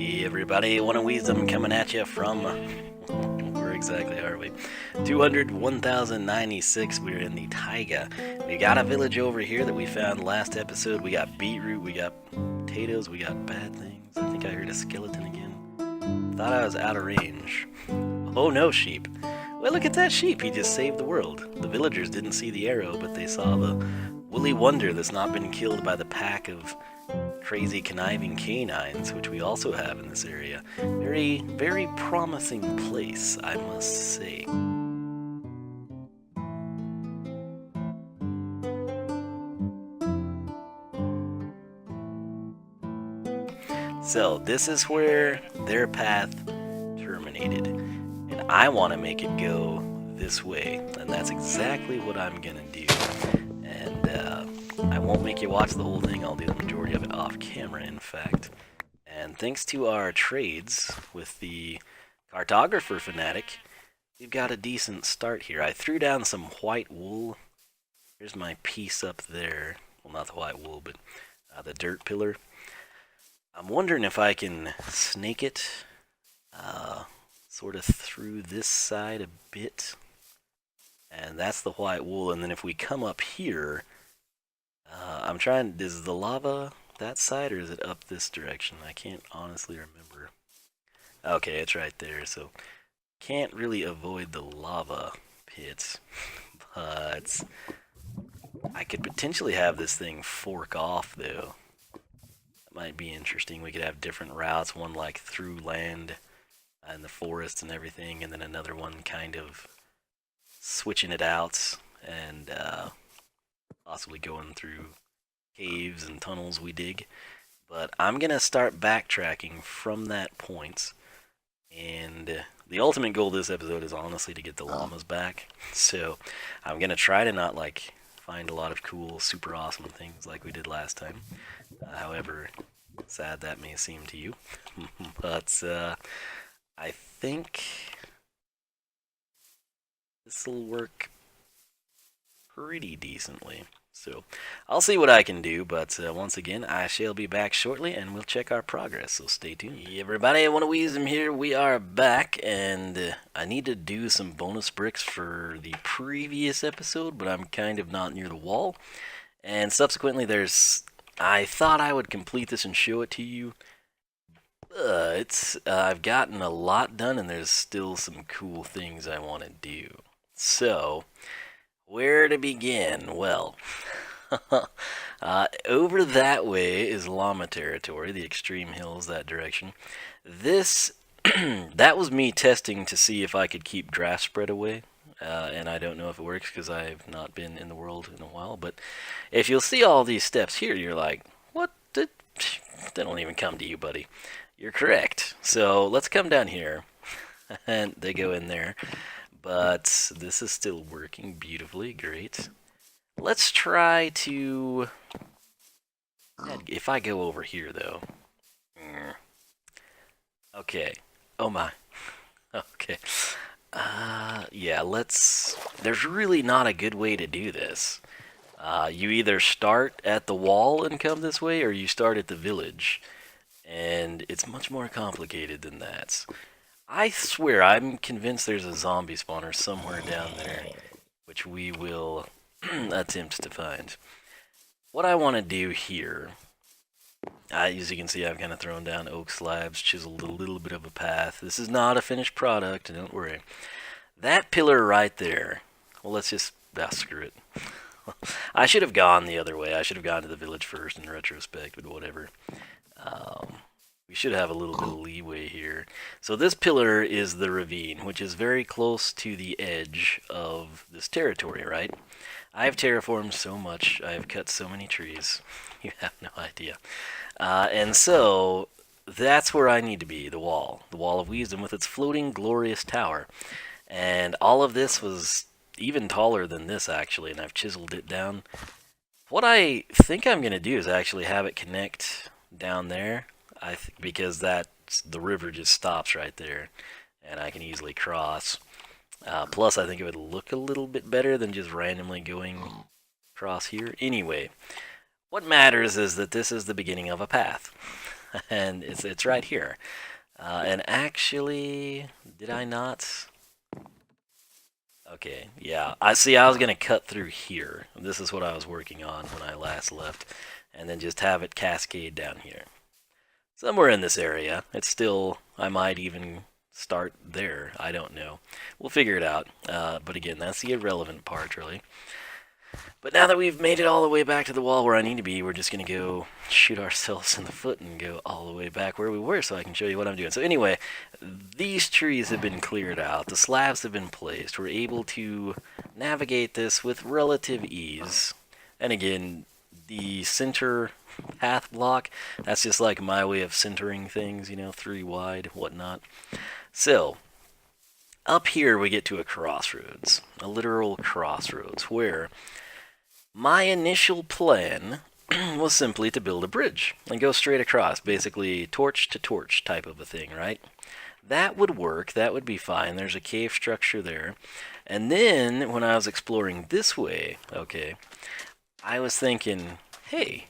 Hey everybody, One of Wisdom coming at you from, where exactly are we? 201,096, we're in the taiga. We got a village over here that we found last episode. We got beetroot, we got potatoes, we got bad things. I think I heard a skeleton again. Thought I was out of range. Oh no, sheep. Well, look at that sheep, he just saved the world. The villagers didn't see the arrow, but they saw the woolly wonder that's not been killed by the pack of crazy conniving canines, which we also have in this area. Very, very promising place, I must say. So, this is where their path terminated, and I want to make it go this way, and that's exactly what I'm gonna do. And I won't make you watch the whole thing, I'll do the majority of it off camera, in fact. And thanks to our trades with the cartographer fanatic, we've got a decent start here. I threw down some white wool. Here's my piece up there. Well, not the white wool, but the dirt pillar. I'm wondering if I can snake it sort of through this side a bit. And that's the white wool. And then if we come up here, I'm trying, is the lava that side or is it up this direction? I can't honestly remember. Okay, it's right there, so can't really avoid the lava pits, but I could potentially have this thing fork off though. That might be interesting. We could have different routes, one like through land and the forest and everything, and then another one kind of switching it out and possibly going through caves and tunnels we dig. But I'm going to start backtracking from that point. And the ultimate goal of this episode is honestly to get the llamas back. So I'm going to try to not like find a lot of cool, super awesome things like we did last time. However sad that may seem to you. But I think this will work pretty decently. So I'll see what I can do, but once again, I shall be back shortly, and we'll check our progress, so stay tuned. Hey everybody, One of Wiisdom here. We are back, and I need to do some bonus bricks for the previous episode, but I'm kind of not near the wall. And subsequently, I thought I would complete this and show it to you. I've gotten a lot done, and there's still some cool things I want to do. So, where to begin? Well, over that way is llama territory, the extreme hills that direction. This, that was me testing to see if I could keep grass spread away. And I don't know if it works because I've not been in the world in a while. But if you'll see all these steps here, you're like, what? They don't even come to you, buddy. You're correct. So let's come down here. And they go in there. But this is still working beautifully. Great. Let's try to... If I go over here, though... Okay. Oh my. Okay. Yeah, let's... There's really not a good way to do this. You either start at the wall and come this way, or you start at the village. And it's much more complicated than that. I swear, I'm convinced there's a zombie spawner somewhere down there, which we will attempt to find. What I want to do here, as you can see, I've kind of thrown down oak slabs, chiseled a little bit of a path. This is not a finished product, don't worry. That pillar right there, well, let's just, screw it. I should have gone the other way. I should have gone to the village first in retrospect, but whatever. We should have a little bit of leeway here. So this pillar is the ravine, which is very close to the edge of this territory, right? I've terraformed so much. I've cut so many trees. You have no idea. And so that's where I need to be, the Wall of Wiisdom with its floating glorious tower. And all of this was even taller than this, actually, and I've chiseled it down. What I think I'm going to do is actually have it connect down there. Because the river just stops right there, and I can easily cross. Plus, I think it would look a little bit better than just randomly going across here. Anyway, what matters is that this is the beginning of a path. and it's right here. And actually, did I not? Okay, yeah. I see. I was gonna cut through here. This is what I was working on when I last left, and then just have it cascade down here. Somewhere in this area. It's still. I might even start there. I don't know. We'll figure it out. But again, that's the irrelevant part, really. But now that we've made it all the way back to the wall where I need to be, we're just going to go shoot ourselves in the foot and go all the way back where we were so I can show you what I'm doing. So anyway, these trees have been cleared out. The slabs have been placed. We're able to navigate this with relative ease. And again, the center path block, that's just like my way of centering things, 3 wide, whatnot. So, up here we get to a crossroads, a literal crossroads, where my initial plan was simply to build a bridge and go straight across, basically torch to torch type of a thing, right? That would work, that would be fine. There's a cave structure there. And then when I was exploring this way, okay, I was thinking, hey,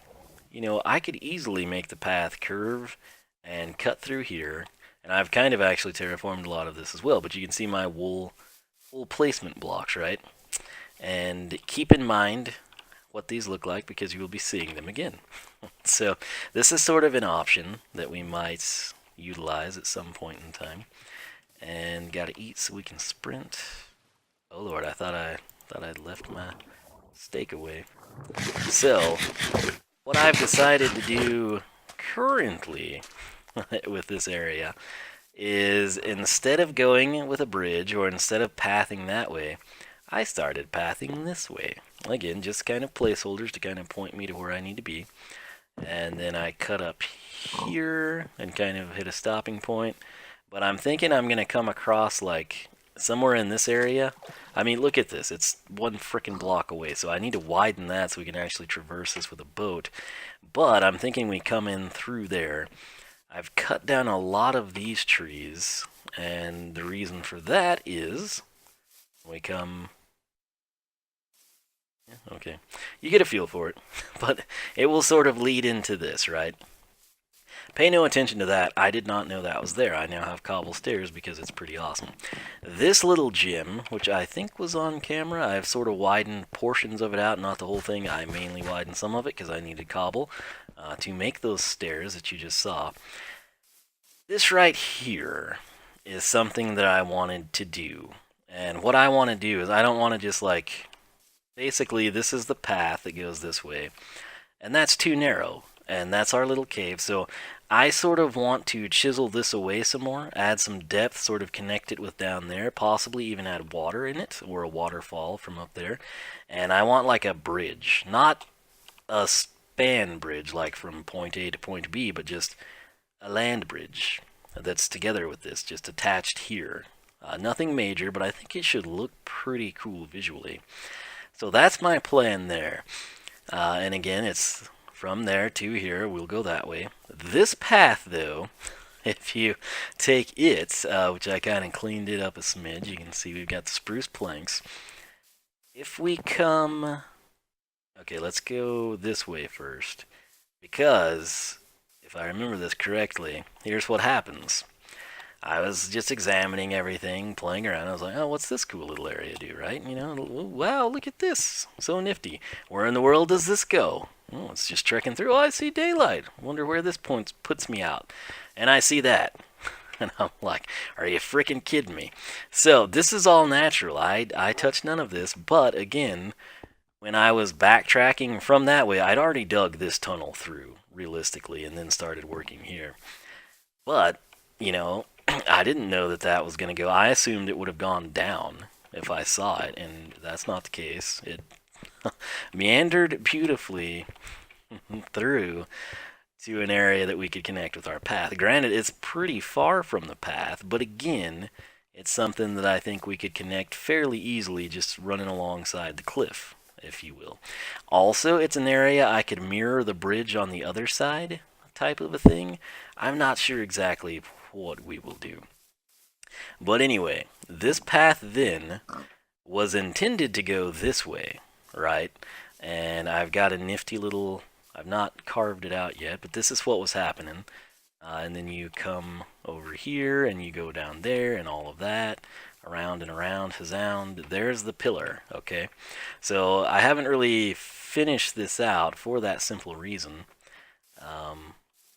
I could easily make the path curve and cut through here. And I've kind of actually terraformed a lot of this as well, but you can see my wool placement blocks, right? And keep in mind what these look like because you will be seeing them again. So this is sort of an option that we might utilize at some point in time. And gotta eat so we can sprint. Oh Lord, I thought I'd left my steak away. So what I've decided to do currently with this area is instead of going with a bridge or instead of pathing that way, I started pathing this way. Again, just kind of placeholders to kind of point me to where I need to be. And then I cut up here and kind of hit a stopping point. But I'm thinking I'm going to come across like somewhere in this area. I mean, look at this. It's one freaking block away. So I need to widen that so we can actually traverse this with a boat. But I'm thinking we come in through there. I've cut down a lot of these trees. And the reason for that is we come... Okay, you get a feel for it, but it will sort of lead into this, right? Pay no attention to that. I did not know that was there. I now have cobble stairs because it's pretty awesome. This little gym, which I think was on camera, I've sort of widened portions of it out, not the whole thing. I mainly widened some of it because I needed cobble to make those stairs that you just saw. This right here is something that I wanted to do. And what I want to do is I don't want to just like... Basically, this is the path that goes this way, and that's too narrow, and that's our little cave, so I sort of want to chisel this away some more, add some depth, sort of connect it with down there, possibly even add water in it, or a waterfall from up there, and I want like a bridge, not a span bridge like from point A to point B, but just a land bridge that's together with this, just attached here. Nothing major, but I think it should look pretty cool visually. So that's my plan there. And again, it's from there to here. We'll go that way. This path, though, if you take it, which I kind of cleaned it up a smidge, you can see we've got the spruce planks. If we come... Okay, let's go this way first. Because, if I remember this correctly, here's what happens. I was just examining everything, playing around. I was like, oh, what's this cool little area do, right? Wow, look at this. So nifty. Where in the world does this go? Oh, it's just trekking through. Oh, I see daylight. Wonder where this point puts me out. And I see that. And I'm like, are you freaking kidding me? So this is all natural. I touched none of this. But again, when I was backtracking from that way, I'd already dug this tunnel through, realistically, and then started working here. But, I didn't know that that was going to go. I assumed it would have gone down if I saw it, and that's not the case. It meandered beautifully through to an area that we could connect with our path. Granted, it's pretty far from the path, but again, it's something that I think we could connect fairly easily just running alongside the cliff, if you will. Also, it's an area I could mirror the bridge on the other side type of a thing. I'm not sure exactly what we will do. But anyway, this path then was intended to go this way, right? And I've got a nifty little... I've not carved it out yet, but this is what was happening. and then you come over here and you go down there and all of that, around and around, hazound. There's the pillar, okay? So I haven't really finished this out for that simple reason. What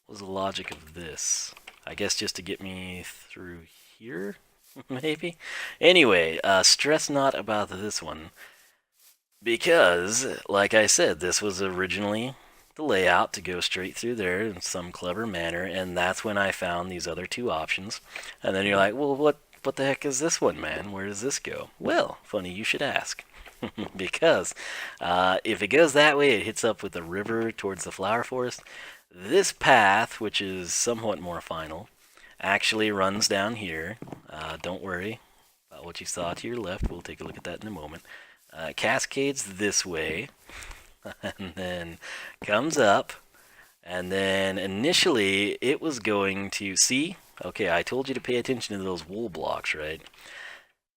was the logic of this? I guess just to get me through here, maybe? Anyway, stress not about this one. Because, like I said, this was originally the layout to go straight through there in some clever manner, and that's when I found these other two options. And then you're like, well, what the heck is this one, man? Where does this go? Well, funny you should ask. Because if it goes that way, it hits up with the river towards the flower forest. This path, which is somewhat more final, actually runs down here. Don't worry about what you saw to your left. We'll take a look at that in a moment. Cascades this way, and then comes up, and then initially it was going to see. Okay, I told you to pay attention to those wool blocks, right?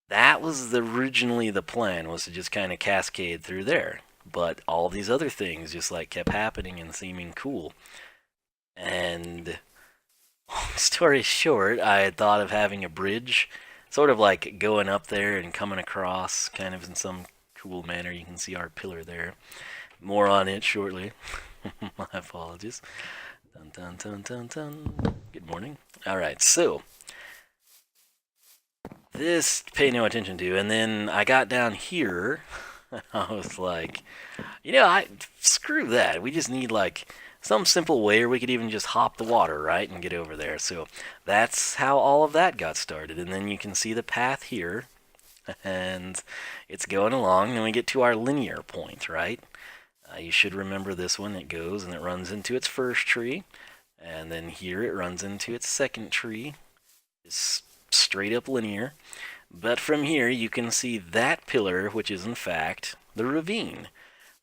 That was originally the plan, was to just kind of cascade through there. But all these other things just like kept happening and seeming cool. And long story short, I had thought of having a bridge, sort of like going up there and coming across, kind of in some cool manner. You can see our pillar there. More on it shortly. My apologies. Dun dun dun dun dun. Good morning. All right, so this pay no attention to, and then I got down here, and I was like, screw that. We just need like some simple way, or we could even just hop the water, right, and get over there. So that's how all of that got started. And then you can see the path here, and it's going along, and we get to our linear point, right? You should remember this one. It goes and it runs into its first tree, and then here it runs into its second tree. It's straight up linear. But from here you can see that pillar, which is in fact the ravine.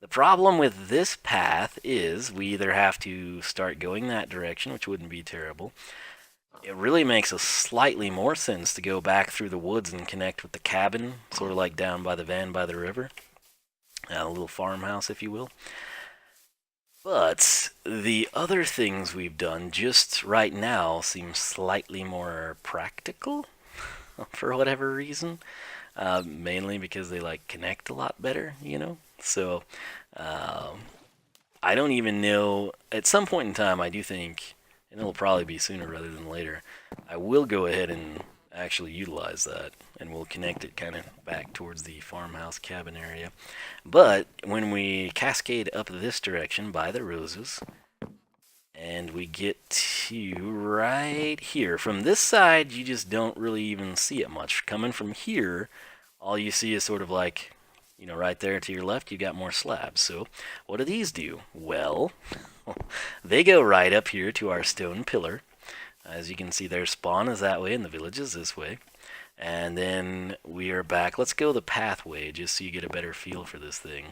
The problem with this path is we either have to start going that direction, which wouldn't be terrible. It really makes a slightly more sense to go back through the woods and connect with the cabin, sort of like down by the van by the river. A little farmhouse, if you will. But the other things we've done just right now seem slightly more practical for whatever reason. Mainly because they like connect a lot better, So I don't even know. At some point in time, I do think, and it'll probably be sooner rather than later, I will go ahead and actually utilize that, and we'll connect it kind of back towards the farmhouse cabin area. But when we cascade up this direction by the roses, and we get to right here, from this side you just don't really even see it much. Coming from here, all you see is sort of like, right there to your left, you got more slabs. So what do these do? Well, they go right up here to our stone pillar. As you can see, their spawn is that way and the village is this way. And then we are back. Let's go the pathway just so you get a better feel for this thing.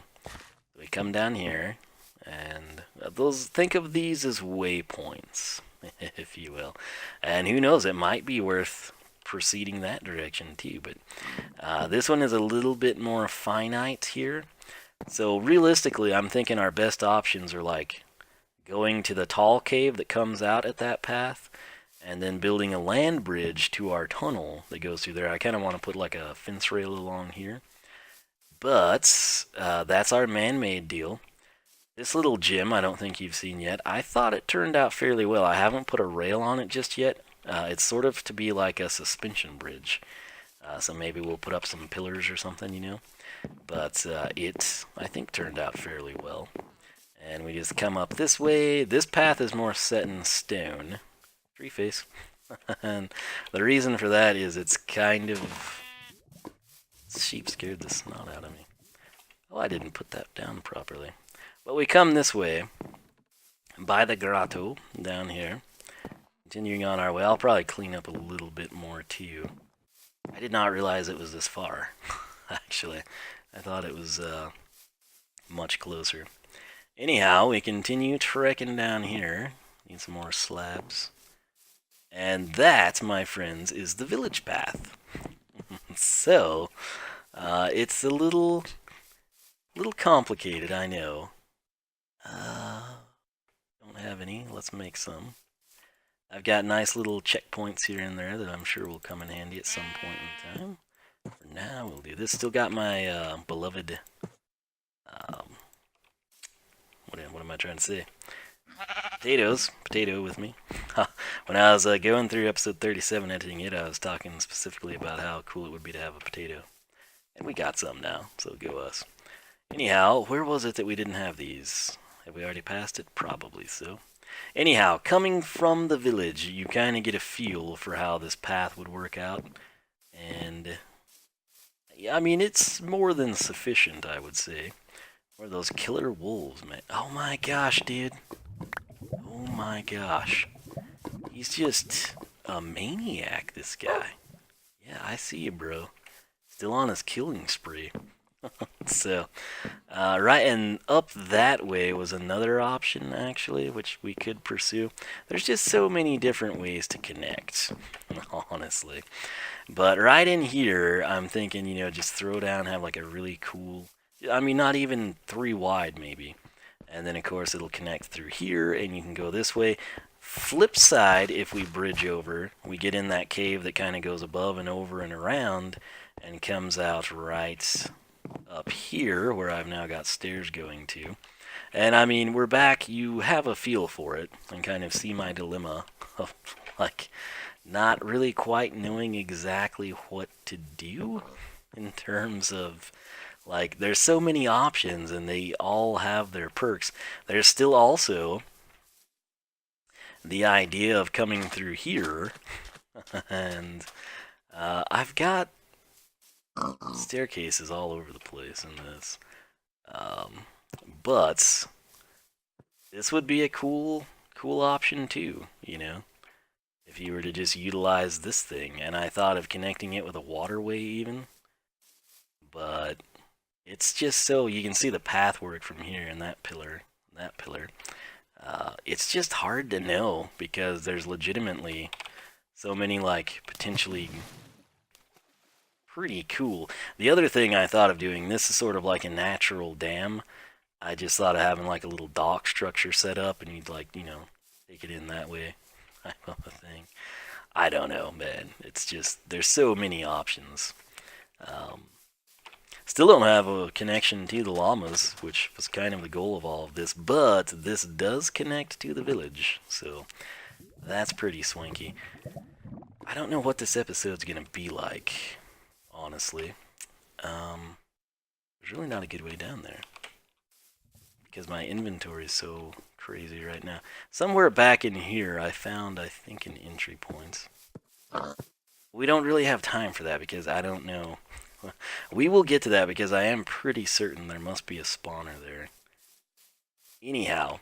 We come down here, and think of these as waypoints, if you will. And who knows, it might be worth proceeding that direction too. But this one is a little bit more finite here. So realistically, I'm thinking our best options are like going to the tall cave that comes out at that path, and then building a land bridge to our tunnel that goes through there. I kind of want to put like a fence rail along here. But that's our man-made deal. This little gym I don't think you've seen yet. I thought it turned out fairly well. I haven't put a rail on it just yet. It's sort of to be like a suspension bridge. So maybe we'll put up some pillars or something, But it, I think, turned out fairly well. And we just come up this way. This path is more set in stone. Tree face. And the reason for that is it's kind of... Sheep scared the snot out of me. Oh, I didn't put that down properly. But we come this way, by the grotto, down here. Continuing on our way. I'll probably clean up a little bit more too. I did not realize it was this far, actually. I thought it was much closer. Anyhow, we continue trekking down here. Need some more slabs. And that, my friends, is the village path. So, it's a little complicated, I know. Don't have any. Let's make some. I've got nice little checkpoints here and there that I'm sure will come in handy at some point in time. For now, we'll do this. Still got my beloved, um, what am I trying to say? Potato with me. When I was going through episode 37, editing it, I was talking specifically about how cool it would be to have a potato. And we got some now, so go us. Anyhow, where was it that we didn't have these? Have we already passed it? Probably so. Anyhow, coming from the village, you kind of get a feel for how this path would work out. And, yeah, I mean, it's more than sufficient, I would say. Where are those killer wolves, man? Oh my gosh, dude. Oh my gosh. He's just a maniac, this guy. Yeah, I see you, bro. Still on his killing spree. So, right, and up that way was another option, actually, which we could pursue. There's just so many different ways to connect, honestly. But right in here, I'm thinking, you know, just throw down, have like a really cool, I mean, not even 3 wide, maybe. And then, of course, it'll connect through here, and you can go this way. Flip side, if we bridge over, we get in that cave that kind of goes above and over and around, and comes out right up here, where I've now got stairs going to. And I mean, we're back, you have a feel for it, and kind of see my dilemma of, like, not really quite knowing exactly what to do in terms of, like, there's so many options, and they all have their perks. There's still also the idea of coming through here, and I've got staircases all over the place in this. But this would be a cool option too, you know, if you were to just utilize this thing. And I thought of connecting it with a waterway even, but it's just so you can see the path work from here and that pillar, it's just hard to know because there's legitimately so many, like, potentially pretty cool. The other thing I thought of doing, this is sort of like a natural dam. I just thought of having like a little dock structure set up, and you'd, like, you know, take it in that way type of a thing. I don't know, man. It's just, there's so many options. Still don't have a connection to the llamas, which was kind of the goal of all of this, but this does connect to the village, so that's pretty swanky. I don't know what this episode's gonna be like, honestly. There's really not a good way down there, because my inventory is so crazy right now. Somewhere back in here, I found, I think, an entry point. We don't really have time for that, because I don't know. We will get to that, because I am pretty certain there must be a spawner there. Anyhow,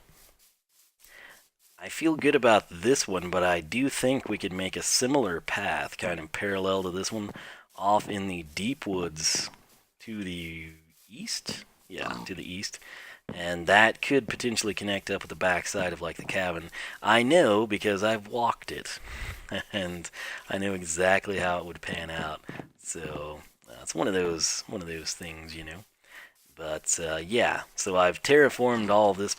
I feel good about this one, but I do think we could make a similar path, kind of parallel to this one, off in the deep woods to the east. Yeah, to the east. And that could potentially connect up with the backside of, like, the cabin. I know because I've walked it, and I know exactly how it would pan out. So it's one of those things, you know. But yeah, so I've terraformed all this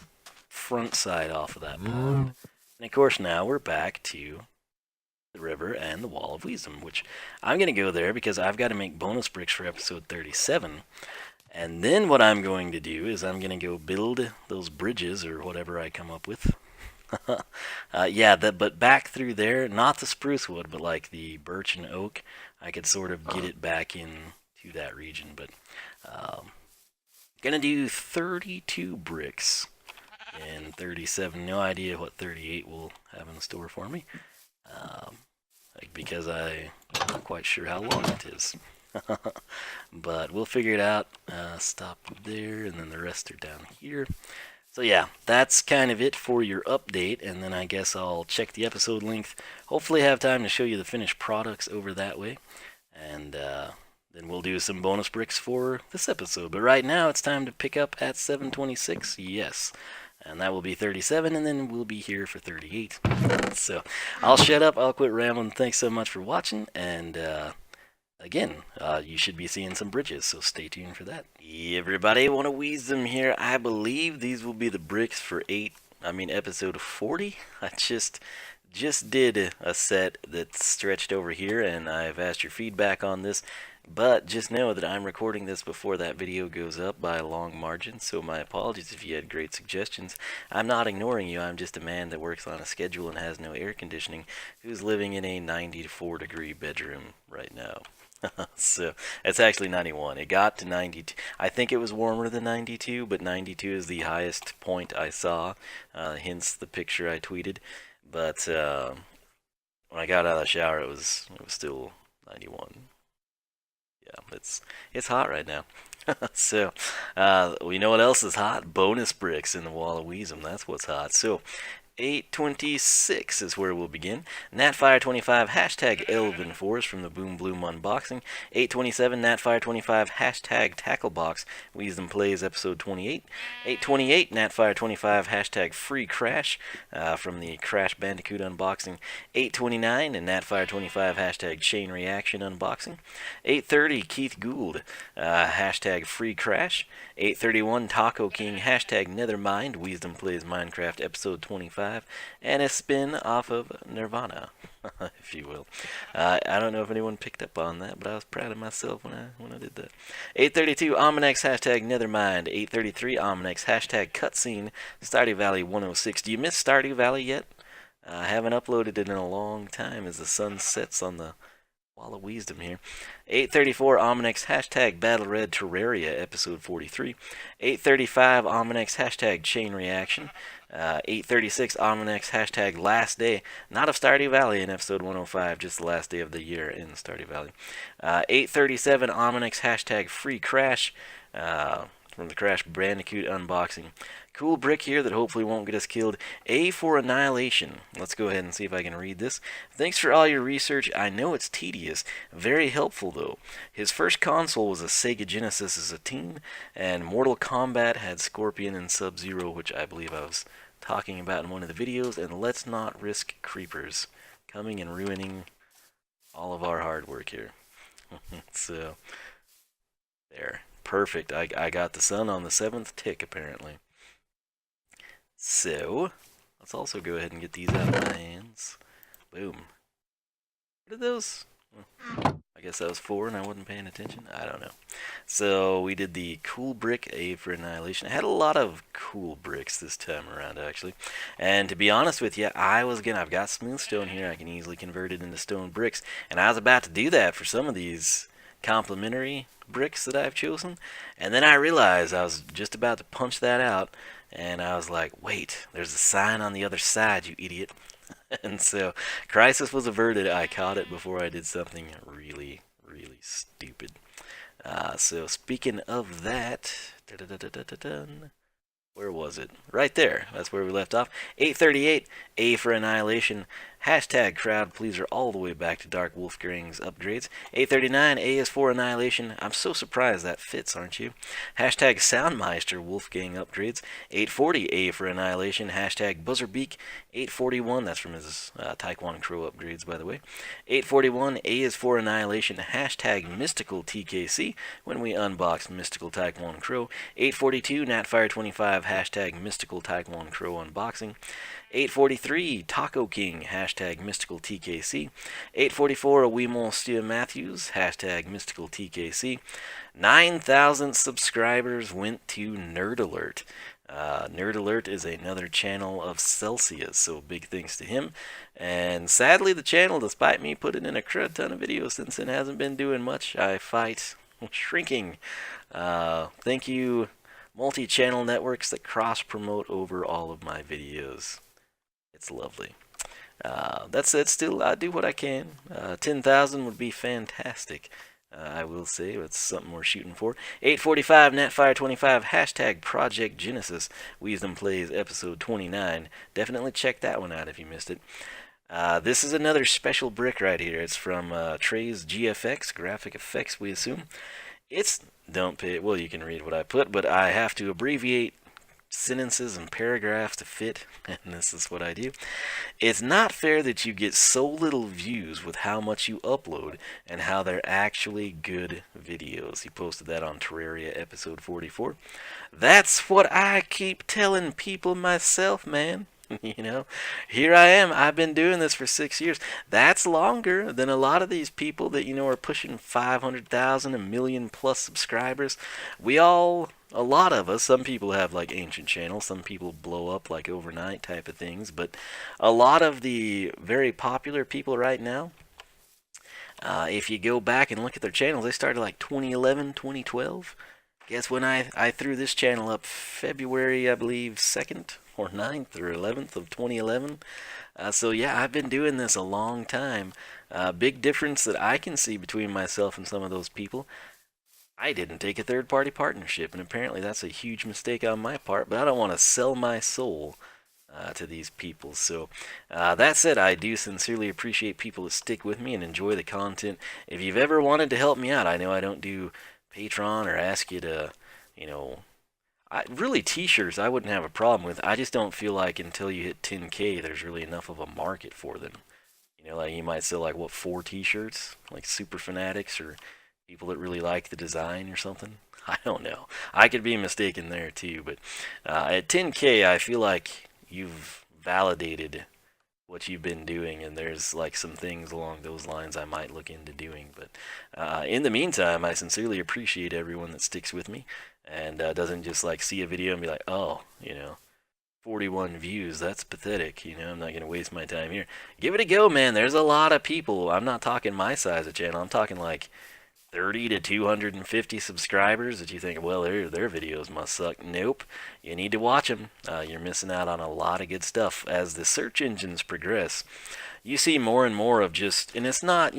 front side off of that pond. And of course now we're back to the river and the Wall of Wiisdom, which I'm going to go there because I've got to make bonus bricks for episode 37. And then what I'm going to do is I'm going to go build those bridges or whatever I come up with. Yeah, but back through there, not the spruce wood, but like the birch and oak, I could sort of get it back in to that region. But gonna do 32 bricks and 37. No idea what 38 will have in store for me, because I'm not quite sure how long it is. But we'll figure it out. Stop there, and then the rest are down here. So yeah, that's kind of it for your update, and then I guess I'll check the episode length. Hopefully have time to show you the finished products over that way, and then we'll do some bonus bricks for this episode. But right now, it's time to pick up at 726, yes. And that will be 37, and then we'll be here for 38. So I'll shut up, I'll quit rambling. Thanks so much for watching, and again, you should be seeing some bridges, so stay tuned for that. Hey everybody, Wall of Wiisdom here. I believe these will be the bricks for episode 40. I just just did a set that's stretched over here, and I've asked your feedback on this. But just know that I'm recording this before that video goes up by a long margin, so my apologies if you had great suggestions. I'm not ignoring you, I'm just a man that works on a schedule and has no air conditioning, who's living in a 94 degree bedroom right now. So it's actually 91. It got to 92. I think it was warmer than 92, but 92 is the highest point I saw, hence the picture I tweeted. But when I got out of the shower, it was still 91. Yeah, it's hot right now. So, we know what else is hot? Bonus bricks in the Wall of Wiisdom. That's what's hot. So, 826 is where we'll begin. Natfire25 hashtag Elven Force from the Boom Bloom unboxing. 827 Natfire25 hashtag Tacklebox Wiisdom Plays episode 28. 828 Natfire25 hashtag Free Crash from the Crash Bandicoot unboxing. 829 and Natfire25 hashtag Chain Reaction unboxing. 830 Keith Gould hashtag Free Crash. 831 Taco King hashtag Nethermind Wiisdom Plays Minecraft episode 25, and a spin off of Nirvana, if you will. I don't know if anyone picked up on that, but I was proud of myself when I did that. 832 Ominex hashtag Nethermind. 833 Ominex hashtag Cutscene Stardew Valley 106. Do you miss Stardew Valley yet? I haven't uploaded it in a long time as the sun sets on the Wall of Wiisdom here. 834 Ominex hashtag Battle Red Terraria episode 43. 835 Ominex hashtag Chain Reaction. 836 Ominex hashtag Last Day, not of Stardew Valley in episode 105, just the last day of the year in Stardew Valley. 837 Ominex hashtag Free Crash from the Crash Bandicoot unboxing. Cool brick here that hopefully won't get us killed. A for Annihilation. Let's go ahead and see if I can read this. Thanks for all your research. I know it's tedious. Very helpful, though. His first console was a Sega Genesis as a teen, and Mortal Kombat had Scorpion and Sub-Zero, which I believe I was talking about in one of the videos. And let's not risk creepers coming and ruining all of our hard work here. So, there. Perfect. I got the sun on the 7th tick, apparently. So, let's also go ahead and get these out of my hands. Boom. What are those? I guess that was 4 and I wasn't paying attention. I don't know. So, we did the cool brick A for Annihilation. I had a lot of cool bricks this time around, actually. And to be honest with you, I've got smooth stone here. I can easily convert it into stone bricks. And I was about to do that for some of these complimentary bricks that I've chosen. And then I realized I was just about to punch that out. And I was like, wait, there's a sign on the other side, you idiot. And so, crisis was averted. I caught it before I did something really, really stupid. So, speaking of that, where was it? Right there. That's where we left off. 838, A for Annihilation. Hashtag crowd pleaser all the way back to Dark Wolfgang's upgrades. 839, A is for Annihilation. I'm so surprised that fits, aren't you? Hashtag Soundmeister Wolfgang upgrades. 840, A for Annihilation. Hashtag Buzzerbeak. 841, that's from his Taekwon Crow upgrades, by the way. 841, A is for Annihilation. Hashtag Mystical TKC when we unboxed Mystical Taekwon Crow. 842, Natfire25. Hashtag Mystical Taekwon Crow unboxing. 843, Taco King, hashtag Mystical TKC. 844, Weemol Steele Matthews, hashtag Mystical TKC. 9,000 subscribers went to Nerd Alert. Nerd Alert is another channel of Celsius, so big thanks to him. And sadly, the channel, despite me putting in a crud ton of videos since it hasn't been doing much, I fight shrinking. Thank you, multi-channel networks that cross-promote over all of my videos. It's lovely. That said, still, I do what I can. 10,000 would be fantastic. I will say, that's something we're shooting for. 845, Natfire25, hashtag Project Genesis, Wiisdom Plays episode 29. Definitely check that one out if you missed it. This is another special brick right here. It's from Trey's GFX, graphic effects, we assume. Don't pay, well, you can read what I put, but I have to abbreviate sentences and paragraphs to fit, and this is what I do. It's not fair that you get so little views with how much you upload and how they're actually good videos. He posted that on Terraria episode 44. That's what I keep telling people myself, man. You know, here I am. I've been doing this for 6 years. That's longer than a lot of these people that, are pushing 500,000, a million plus subscribers. A lot of us, some people have like ancient channels, some people blow up like overnight type of things, but a lot of the very popular people right now, if you go back and look at their channels, they started like 2011, 2012. Guess when I threw this channel up February, I believe, 2nd or 9th or 11th of 2011. So yeah, I've been doing this a long time. Big difference that I can see between myself and some of those people. I didn't take a third-party partnership, and apparently that's a huge mistake on my part, but I don't want to sell my soul to these people. So that said, I do sincerely appreciate people that stick with me and enjoy the content. If you've ever wanted to help me out, I know I don't do Patreon or ask you to, really t-shirts I wouldn't have a problem with. I just don't feel like until you hit 10K, there's really enough of a market for them. Like you might sell like what 4 t-shirts, like super fanatics or people that really like the design or something. I don't know. I could be mistaken there too, but at 10K, I feel like you've validated what you've been doing, and there's like some things along those lines I might look into doing. But in the meantime, I sincerely appreciate everyone that sticks with me and doesn't just like see a video and be like, oh, 41 views, that's pathetic. I'm not going to waste my time here. Give it a go, man. There's a lot of people. I'm not talking my size of channel. I'm talking like 30 to 250 subscribers that you think, well, their videos must suck. Nope. You need to watch them. You're missing out on a lot of good stuff. As the search engines progress, you see more and more of just, and it's not,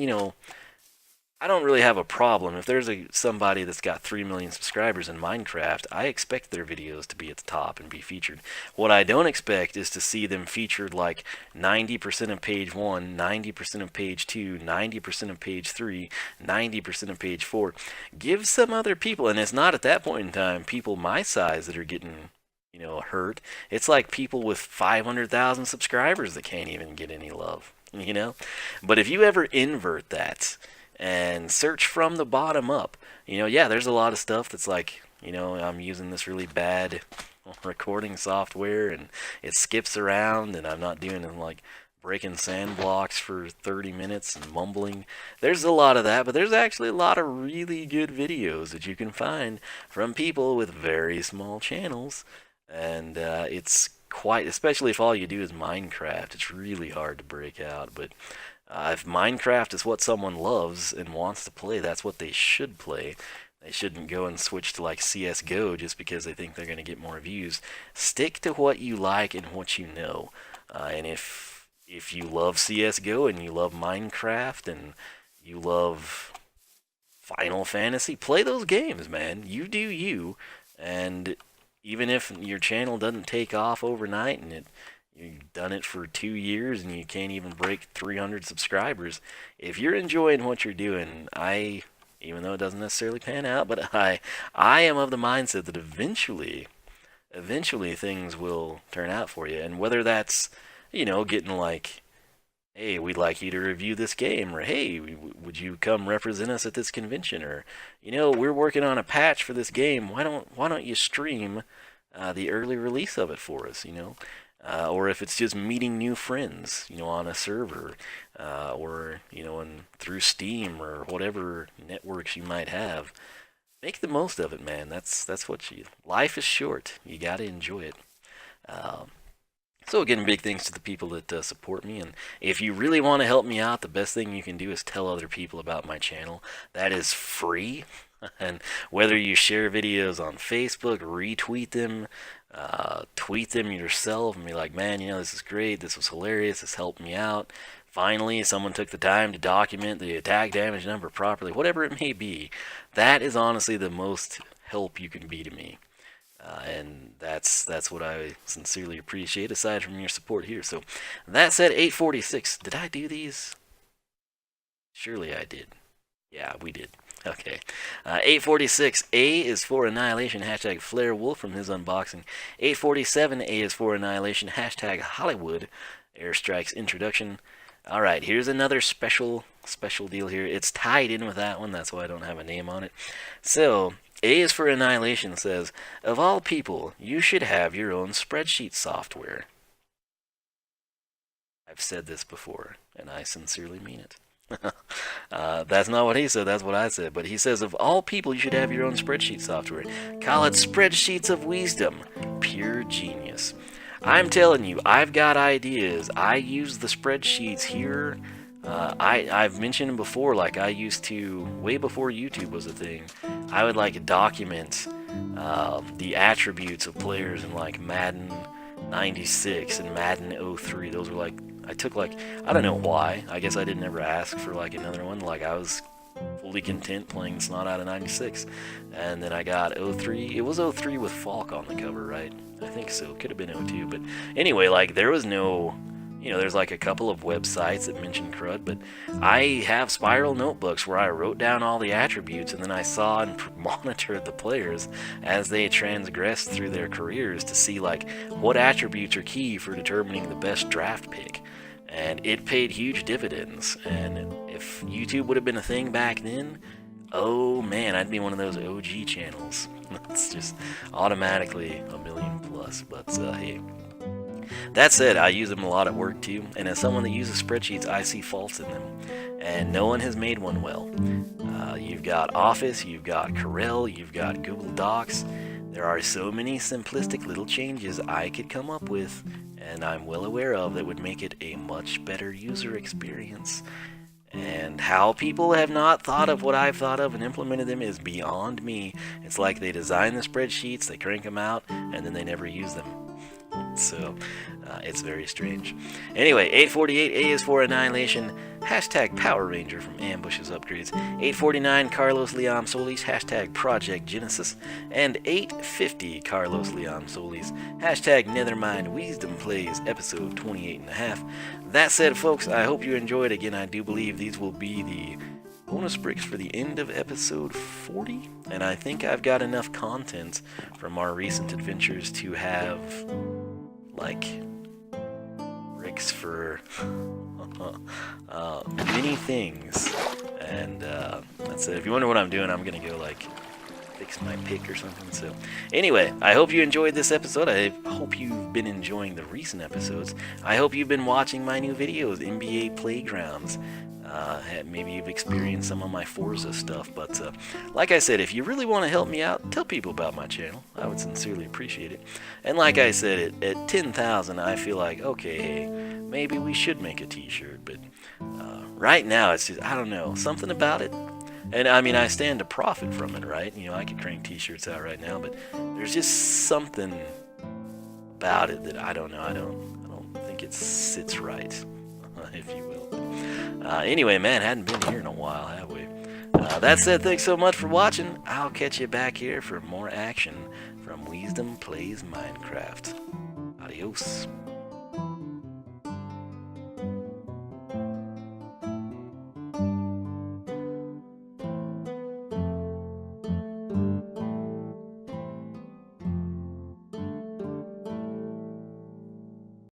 I don't really have a problem. If there's somebody that's got 3 million subscribers in Minecraft, I expect their videos to be at the top and be featured. What I don't expect is to see them featured like 90% of page 1, 90% of page 2, 90% of page 3, 90% of page 4. Give some other people, and it's not at that point in time people my size that are getting hurt. It's like people with 500,000 subscribers that can't even get any love, But if you ever invert that and search from the bottom up, yeah, there's a lot of stuff that's like, I'm using this really bad recording software and it skips around and I'm not doing it like breaking sand blocks for 30 minutes and mumbling. There's a lot of that, but there's actually a lot of really good videos that you can find from people with very small channels. And it's quite, especially if all you do is Minecraft, it's really hard to break out. But if Minecraft is what someone loves and wants to play, that's what they should play. They shouldn't go and switch to like CSGO just because they think they're going to get more views. Stick to what you like and what you know. And if you love CSGO and you love Minecraft and you love Final Fantasy, play those games, man. You do you. And even if your channel doesn't take off overnight and you've done it for 2 years and you can't even break 300 subscribers, if you're enjoying what you're doing, even though it doesn't necessarily pan out, but I am of the mindset that eventually things will turn out for you. And whether that's, getting like, hey, we'd like you to review this game, or hey, would you come represent us at this convention, or we're working on a patch for this game. Why don't you stream the early release of it for us, or if it's just meeting new friends, on a server, or through Steam or whatever networks you might have. Make the most of it, man. That's what life is short. You gotta enjoy it. So again, big thanks to the people that support me, and if you really want to help me out, the best thing you can do is tell other people about my channel. That is free, and whether you share videos on Facebook, retweet them, tweet them yourself, and be like, man, this is great, this was hilarious, this helped me out. Finally, someone took the time to document the attack damage number properly, whatever it may be. That is honestly the most help you can be to me. And that's what I sincerely appreciate, aside from your support here. So, that said, 846. Did I do these? Surely I did. Yeah, we did. Okay. 846. A is for Annihilation. Hashtag Flare Wolf from his unboxing. 847. A is for Annihilation. Hashtag Hollywood. Airstrike's introduction. Alright, here's another special deal here. It's tied in with that one, that's why I don't have a name on it. So, A is for Annihilation says, of all people, you should have your own spreadsheet software. I've said this before, and I sincerely mean it. That's not what he said, that's what I said. But he says, of all people, you should have your own spreadsheet software. Call it Spreadsheets of Wisdom. Pure genius. I'm telling you, I've got ideas. I use the spreadsheets here. I've mentioned them before, like I used to, way before YouTube was a thing, I would like document the attributes of players in like Madden 96 and Madden 03. Those were like, I took like, I don't know why. I guess I didn't ever ask for like another one. Like I was fully content playing the snot out of 96. And then I got 03. It was 03 with Falk on the cover, right? I think so. Could have been 02. But anyway, like there was no, there's like a couple of websites that mention CRUD, but I have spiral notebooks where I wrote down all the attributes, and then I saw and monitored the players as they transgressed through their careers to see like what attributes are key for determining the best draft pick. And it paid huge dividends. And if YouTube would have been a thing back then, oh man, I'd be one of those OG channels. It's just automatically a million plus. But hey. That said, I use them a lot at work too, and as someone that uses spreadsheets, I see faults in them, and no one has made one well. You've got Office, you've got Corel, you've got Google Docs. There are so many simplistic little changes I could come up with, and I'm well aware of, that would make it a much better user experience. And how people have not thought of what I've thought of and implemented them is beyond me. It's like they design the spreadsheets, they crank them out, and then they never use them. So, it's very strange. Anyway, 848, A is for Annihilation, hashtag Power Ranger from Ambushes Upgrades, 849, Carlos Leon Solis, hashtag Project Genesis, and 850, Carlos Leon Solis, hashtag Nethermind Wisdom Plays, episode 28.5. That said, folks, I hope you enjoyed. Again, I do believe these will be the bonus bricks for the end of episode 40, and I think I've got enough content from our recent adventures to have like bricks for many things. And that's it. If you wonder what I'm doing, I'm gonna go like fix my pick or something. So anyway, I hope you enjoyed this episode. I hope you've been enjoying the recent episodes. I hope you've been watching my new videos, NBA Playgrounds. Maybe you've experienced some of my Forza stuff, but like I said, if you really want to help me out, tell people about my channel. I would sincerely appreciate it. And like I said, at 10,000, I feel like, okay, hey, maybe we should make a t-shirt, but right now, it's just, I don't know, something about it. And I mean, I stand to profit from it, right? I could crank t-shirts out right now, but there's just something about it that I don't know. I don't think it sits right, if you will. Anyway, man, hadn't been here in a while, have we? That said, thanks so much for watching. I'll catch you back here for more action from Wisdom Plays Minecraft. Adios.